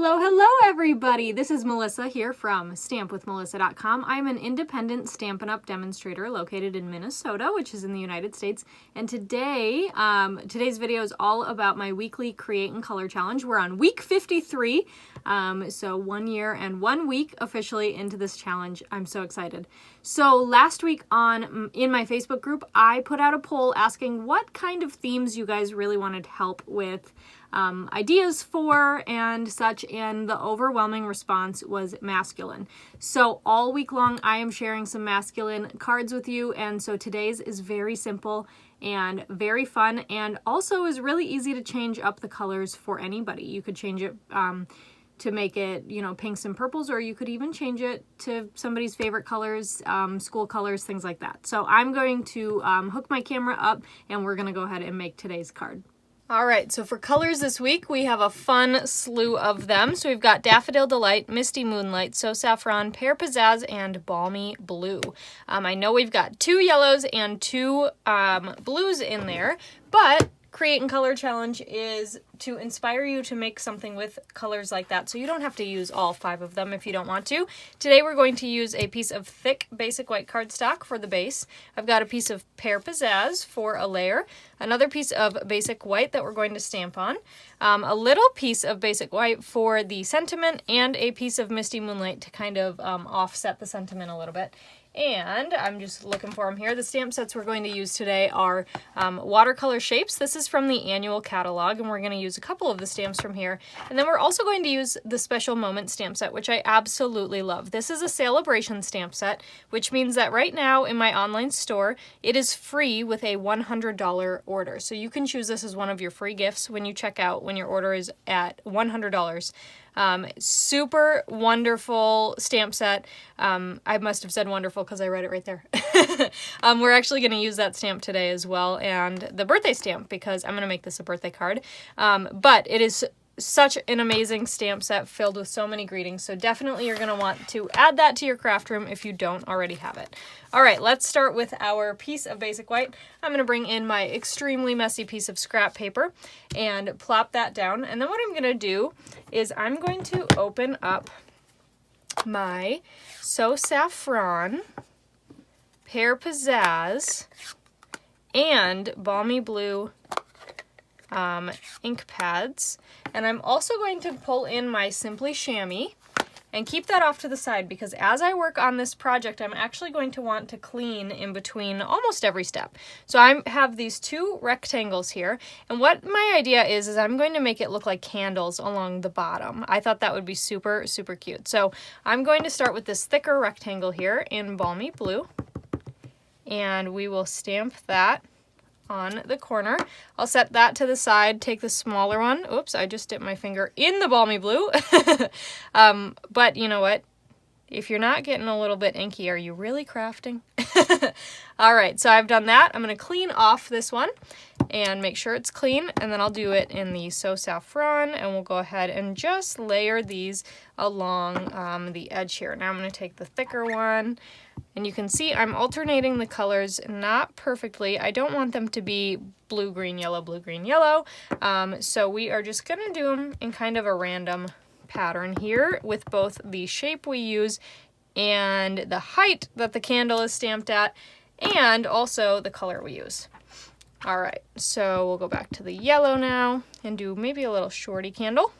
Hello, hello everybody! This is Melissa here from stampwithmelissa.com. I'm an independent Stampin' Up! Demonstrator located in Minnesota, which is in the United States. And today, today's video is all about my weekly Create and Color Challenge. We're on week 53, so 1 year and 1 week officially into this challenge. I'm so excited. So last week in my Facebook group, I put out a poll asking what kind of themes you guys really wanted help with, ideas for and such, and the overwhelming response was masculine. So all week long I am sharing some masculine cards with you, and so today's is very simple and very fun, and also is really easy to change up the colors for anybody. You could change it to make it, you know, pinks and purples, or you could even change it to somebody's favorite colors, school colors, things like that. So I'm going to hook my camera up and we're gonna go ahead and make today's card. All right, so for colors this week, we have a fun slew of them. So we've got Daffodil Delight, Misty Moonlight, So Saffron, Pear Pizzazz, and Balmy Blue. I know we've got 2 yellows and 2 blues in there, but Create and Color Challenge is to inspire you to make something with colors like that, so you don't have to use all 5 of them if you don't want to. Today we're going to use a piece of thick basic white cardstock for the base. I've got a piece of Pear Pizzazz for a layer, another piece of basic white that we're going to stamp on, a little piece of basic white for the sentiment, and a piece of Misty Moonlight to kind of offset the sentiment a little bit. And I'm just looking for them here. The stamp sets we're going to use today are Watercolor Shapes. This is from the annual catalog, and we're going to use a couple of the stamps from here. And then we're also going to use the Special Moments stamp set, which I absolutely love. This is a Sale-a-Bration stamp set, which means that right now in my online store, it is free with a $100 order. So you can choose this as one of your free gifts when you check out, when your order is at $100. Super wonderful stamp set. I must have said wonderful because I read it right there. We're actually going to use that stamp today as well, and the birthday stamp, because I'm going to make this a birthday card. But it is such an amazing stamp set filled with so many greetings, so definitely you're going to want to add that to your craft room if you don't already have it. All right, let's start with our piece of basic white. I'm going to bring in my extremely messy piece of scrap paper and plop that down, and then what I'm going to do is I'm going to open up my So Saffron, Pear Pizzazz, and Balmy Blue ink pads, and I'm also going to pull in my Simply Chamois and keep that off to the side, because as I work on this project I'm actually going to want to clean in between almost every step. So I have these 2 rectangles here, and what my idea is I'm going to make it look like candles along the bottom. I thought that would be super, super cute. So I'm going to start with this thicker rectangle here in Balmy Blue, and we will stamp that on the corner. I'll set that to the side, take the smaller one. Oops, I just dipped my finger in the Balmy Blue. But you know what? If you're not getting a little bit inky, are you really crafting? All right, so I've done that. I'm going to clean off this one and make sure it's clean, and then I'll do it in the So Saffron, and we'll go ahead and just layer these along the edge here. Now I'm going to take the thicker one, and you can see I'm alternating the colors not perfectly. I don't want them to be blue, green, yellow, blue, green, yellow. So we are just going to do them in kind of a random pattern here with both the shape we use and the height that the candle is stamped at, and also the color we use. All right, so we'll go back to the yellow now and do maybe a little shorty candle.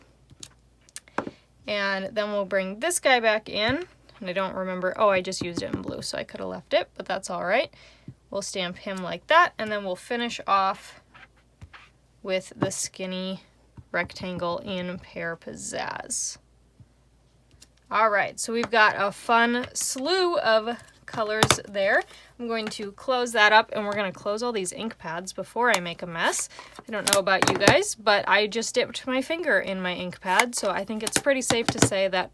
And then we'll bring this guy back in. And I don't remember, oh, I just used it in blue, so I could have left it, but that's all right. We'll stamp him like that, and then we'll finish off with the skinny rectangle in Pear Pizzazz. All right, so we've got a fun slew of colors there. I'm going to close that up, and we're going to close all these ink pads before I make a mess. I don't know about you guys, but I just dipped my finger in my ink pad, so I think it's pretty safe to say that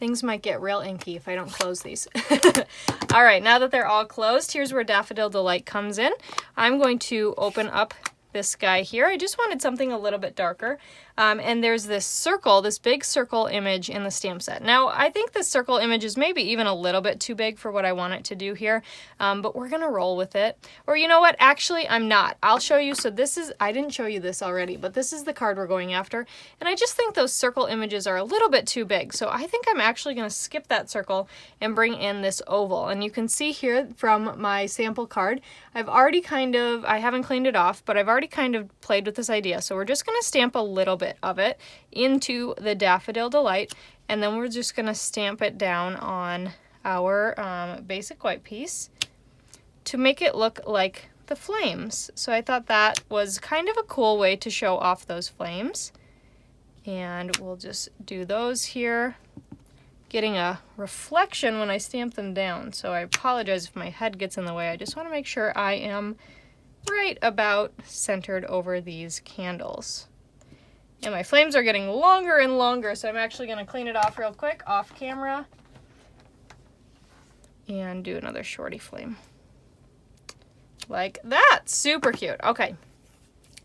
things might get real inky if I don't close these. All right, now that they're all closed, here's where Daffodil Delight comes in. I'm going to open up this guy here. I just wanted something a little bit darker. And there's this circle, this big circle image in the stamp set. Now, I think this circle image is maybe even a little bit too big for what I want it to do here, but we're gonna roll with it. Or you know what, actually I'm not. I'll show you. So this is, I didn't show you this already, but this is the card we're going after. And I just think those circle images are a little bit too big. So I think I'm actually gonna skip that circle and bring in this oval. And you can see here from my sample card, I've already I haven't cleaned it off, but I've already kind of played with this idea. So we're just gonna stamp a little bit of it into the Daffodil Delight, and then we're just gonna stamp it down on our basic white piece to make it look like the flames. So I thought that was kind of a cool way to show off those flames. And we'll just do those here, getting a reflection when I stamp them down. So I apologize if my head gets in the way. I just want to make sure I am right about centered over these candles. And my flames are getting longer and longer, so I'm actually going to clean it off real quick off camera and do another shorty flame. Like that. Super cute. Okay.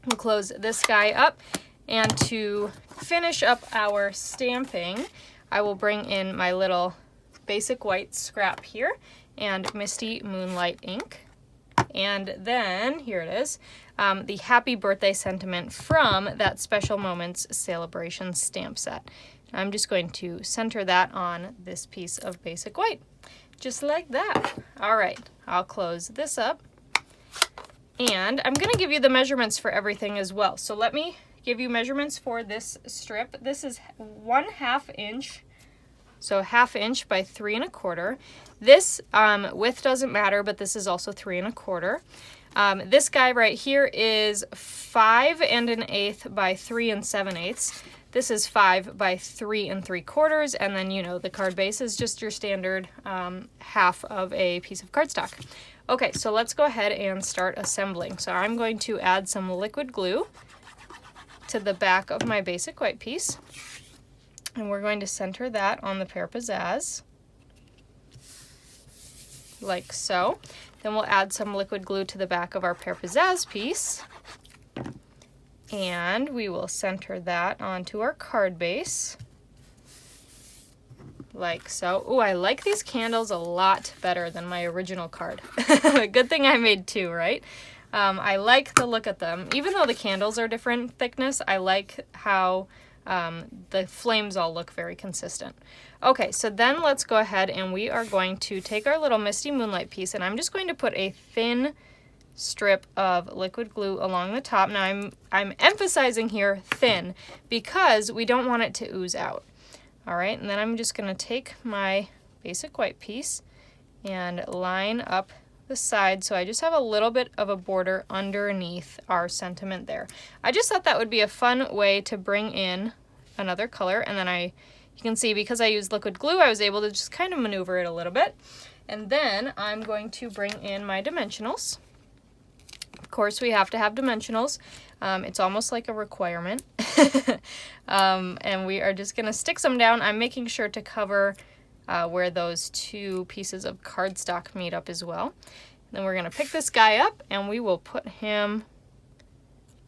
We'll close this guy up, and to finish up our stamping, I will bring in my little basic white scrap here and Misty Moonlight ink. And then, here it is, the Happy Birthday sentiment from that Special Moments Sale-a-Bration stamp set. I'm just going to center that on this piece of basic white, just like that. All right, I'll close this up. And I'm going to give you the measurements for everything as well. So let me give you measurements for this strip. This is 1/2 inch. So 1/2 inch by 3 1/4. This width doesn't matter, but this is also 3 1/4. This guy right here is 5 1/8 by 3 7/8. This is 5 by 3 3/4, and then, you know, the card base is just your standard half of a piece of cardstock. Okay, so let's go ahead and start assembling. So I'm going to add some liquid glue to the back of my basic white piece. And we're going to center that on the Pear Pizzazz, like so. Then we'll add some liquid glue to the back of our Pear Pizzazz piece. And we will center that onto our card base, like so. Ooh, I like these candles a lot better than my original card. Good thing I made two, right? I like the look at them. Even though the candles are different thickness, I like how the flames all look very consistent. Okay, so then let's go ahead and we are going to take our little Misty Moonlight piece, and I'm just going to put a thin strip of liquid glue along the top. Now I'm emphasizing here thin because we don't want it to ooze out. All right, and then I'm just going to take my basic white piece and line up the side, so I just have a little bit of a border underneath our sentiment there. I just thought that would be a fun way to bring in another color, and then you can see because I used liquid glue, I was able to just kind of maneuver it a little bit. And then I'm going to bring in my dimensionals. Of course, we have to have dimensionals. It's almost like a requirement. And we are just going to stick some down. I'm making sure to cover where those two pieces of cardstock meet up as well. And then we're going to pick this guy up, and we will put him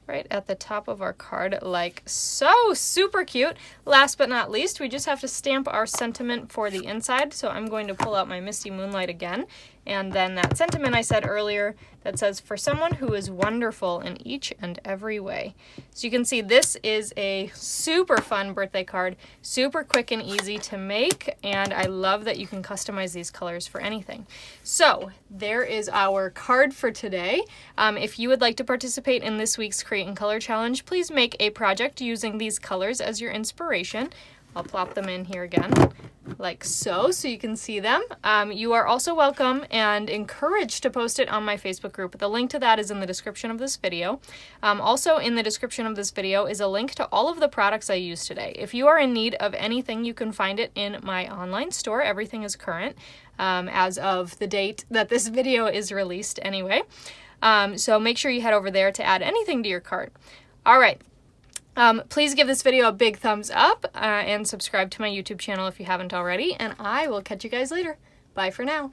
right at the top of our card, like so. Super cute. Last but not least, we just have to stamp our sentiment for the inside. So I'm going to pull out my Misty Moonlight again, and then that sentiment I said earlier that says, "For someone who is wonderful in each and every way." So you can see this is a super fun birthday card, super quick and easy to make, and I love that you can customize these colors for anything. So there is our card for today. If you would like to participate in this week's Create and Color Challenge, please make a project using these colors as your inspiration. I'll plop them in here again, like so you can see them. You are also welcome and encouraged to post it on my Facebook group. The link to that is in the description of this video. Also in the description of this video is a link to all of the products I used today. If you are in need of anything, you can find it in my online store. Everything is current as of the date that this video is released anyway. So make sure you head over there to add anything to your cart. All right. Please give this video a big thumbs up and subscribe to my YouTube channel if you haven't already, and I will catch you guys later. Bye for now.